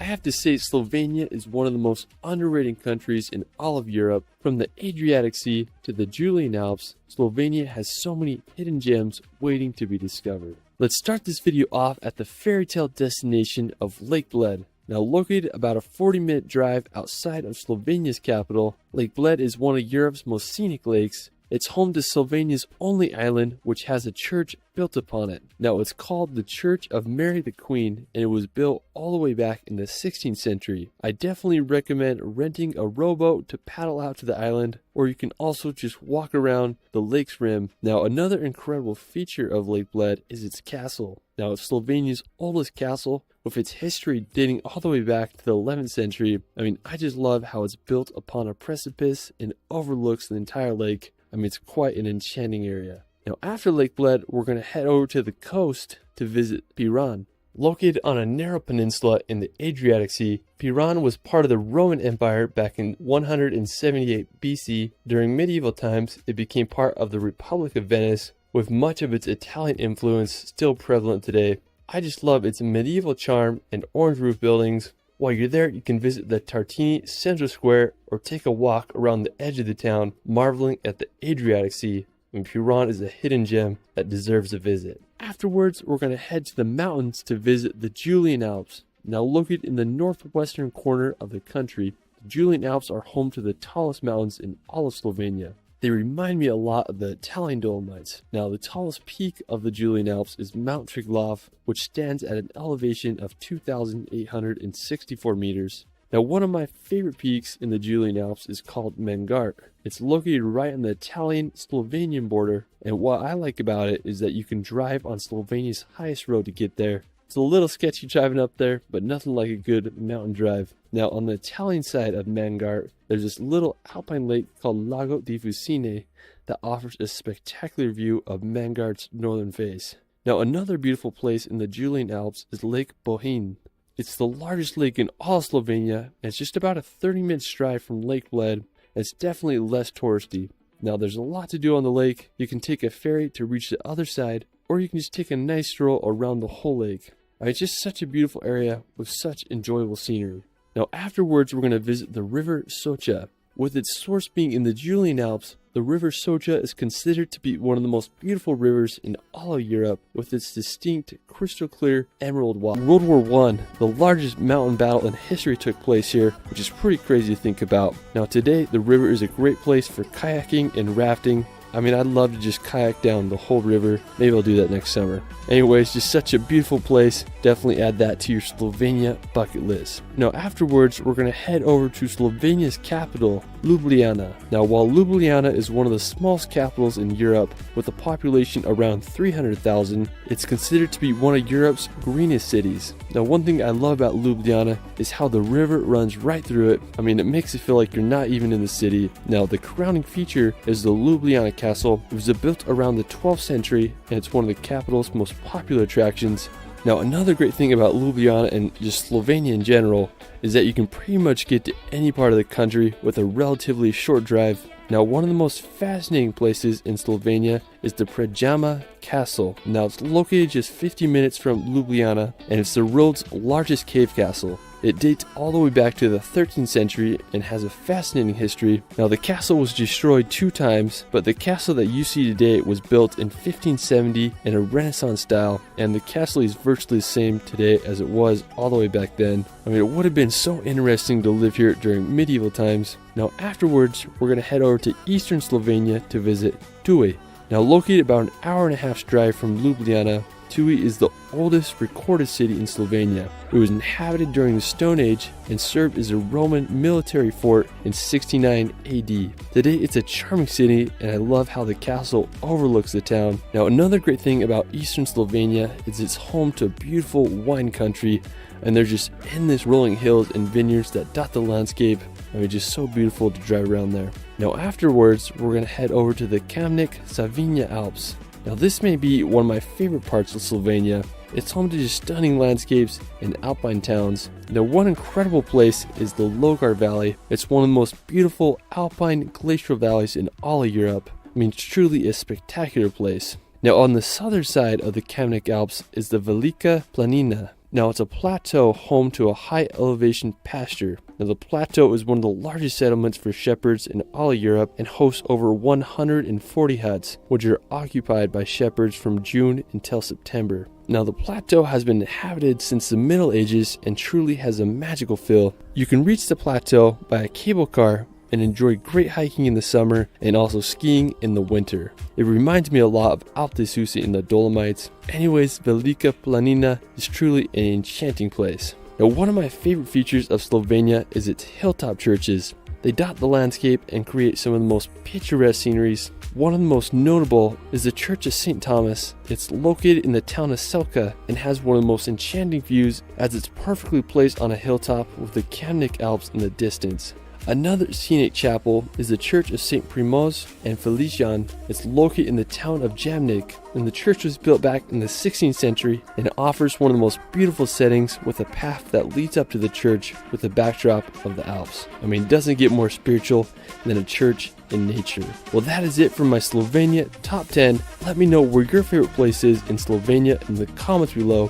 have to say Slovenia is one of the most underrated countries in all of Europe. From the Adriatic Sea to the Julian Alps, Slovenia has so many hidden gems waiting to be discovered. Let's start this video off at the fairy tale destination of Lake Bled. Now located about a 40-minute drive outside of Slovenia's capital, Lake Bled is one of Europe's most scenic lakes. It's home to Slovenia's only island, which has a church built upon it. Now it's called the Church of Mary the Queen, and it was built all the way back in the 16th century. I definitely recommend renting a rowboat to paddle out to the island, or you can also just walk around the lake's rim. Now another incredible feature of Lake Bled is its castle. Now it's Slovenia's oldest castle, with its history dating all the way back to the 11th century. I just love how it's built upon a precipice and overlooks the entire lake. It's quite an enchanting area. Now after Lake Bled, we're going to head over to the coast to visit Piran. Located on a narrow peninsula in the Adriatic Sea, Piran was part of the Roman Empire back in 178 BC. During medieval times, it became part of the Republic of Venice, with much of its Italian influence still prevalent today. I just love its medieval charm and orange roof buildings. While you're there, you can visit the Tartini Central Square or take a walk around the edge of the town, marveling at the Adriatic Sea. Piran is a hidden gem that deserves a visit. Afterwards, we're going to head to the mountains to visit the Julian Alps. Now located in the northwestern corner of the country, the Julian Alps are home to the tallest mountains in all of Slovenia. They remind me a lot of the Italian Dolomites. Now, the tallest peak of the Julian Alps is Mount Triglav, which stands at an elevation of 2,864 meters. Now, one of my favorite peaks in the Julian Alps is called Mangart. It's located right on the Italian-Slovenian border, and what I like about it is that you can drive on Slovenia's highest road to get there. It's a little sketchy driving up there, but nothing like a good mountain drive. Now, on the Italian side of Mangart, there's this little alpine lake called Lago di Fucine that offers a spectacular view of Mangart's northern face. Now, another beautiful place in the Julian Alps is Lake Bohinj. It's the largest lake in all Slovenia, and it's just about a 30-minute drive from Lake Bled, and it's definitely less touristy. Now, there's a lot to do on the lake. You can take a ferry to reach the other side, or you can just take a nice stroll around the whole lake. It's just such a beautiful area with such enjoyable scenery. Now afterwards, we're going to visit the river Socha. With its source being in the Julian Alps, the river Socha is considered to be one of the most beautiful rivers in all of Europe, with its distinct crystal clear emerald water. World War I, the largest mountain battle in history took place here, which is pretty crazy to think about. Now today, the river is a great place for kayaking and rafting. I'd love to just kayak down the whole river. Maybe I'll do that next summer. Anyways, just such a beautiful place. Definitely add that to your Slovenia bucket list. Now afterwards, we're going to head over to Slovenia's capital, Ljubljana. Now while Ljubljana is one of the smallest capitals in Europe, with a population around 300,000, it's considered to be one of Europe's greenest cities. Now one thing I love about Ljubljana is how the river runs right through it. It makes it feel like you're not even in the city. Now the crowning feature is the Ljubljana Castle. It was built around the 12th century, and it's one of the capital's most popular attractions. Now another great thing about Ljubljana and just Slovenia in general is that you can pretty much get to any part of the country with a relatively short drive. Now one of the most fascinating places in Slovenia is the Predjama Castle. Now it's located just 50 minutes from Ljubljana, and it's the world's largest cave castle. It dates all the way back to the 13th century and has a fascinating history. Now the castle was destroyed 2 times, but the castle that you see today was built in 1570 in a Renaissance style, and the castle is virtually the same today as it was all the way back then. It would have been so interesting to live here during medieval times. Now afterwards, we're going to head over to eastern Slovenia to visit Tui. Now located about an hour and a half's drive from Ljubljana, Tui is the oldest recorded city in Slovenia. It was inhabited during the Stone Age and served as a Roman military fort in 69 AD. Today it's a charming city, and I love how the castle overlooks the town. Now another great thing about eastern Slovenia is it's home to a beautiful wine country, and there's just endless rolling hills and vineyards that dot the landscape. Just so beautiful to drive around there. Now afterwards, we're going to head over to the Kamnik-Savinja Alps. Now this may be one of my favorite parts of Slovenia. It's home to just stunning landscapes and alpine towns. Now one incredible place is the Logar Valley. It's one of the most beautiful alpine glacial valleys in all of Europe. It's truly a spectacular place. Now on the southern side of the Kamnik Alps is the Velika Planina. Now, it's a plateau home to a high elevation pasture. Now, the plateau is one of the largest settlements for shepherds in all of Europe and hosts over 140 huts, which are occupied by shepherds from June until September. Now, the plateau has been inhabited since the Middle Ages and truly has a magical feel. You can reach the plateau by a cable car and enjoy great hiking in the summer and also skiing in the winter. It reminds me a lot of Alpe d'Huez in the Dolomites. Anyways, Velika Planina is truly an enchanting place. Now, one of my favorite features of Slovenia is its hilltop churches. They dot the landscape and create some of the most picturesque sceneries. One of the most notable is the Church of St. Thomas. It's located in the town of Selka and has one of the most enchanting views as it's perfectly placed on a hilltop with the Kamnik Alps in the distance. Another scenic chapel is the Church of St. Primoz and Felician. It's located in the town of Jamnik, and the church was built back in the 16th century and it offers one of the most beautiful settings with a path that leads up to the church with the backdrop of the Alps. I mean, it doesn't get more spiritual than a church in nature. Well, that is it for my Slovenia top 10. Let me know where your favorite place is in Slovenia in the comments below.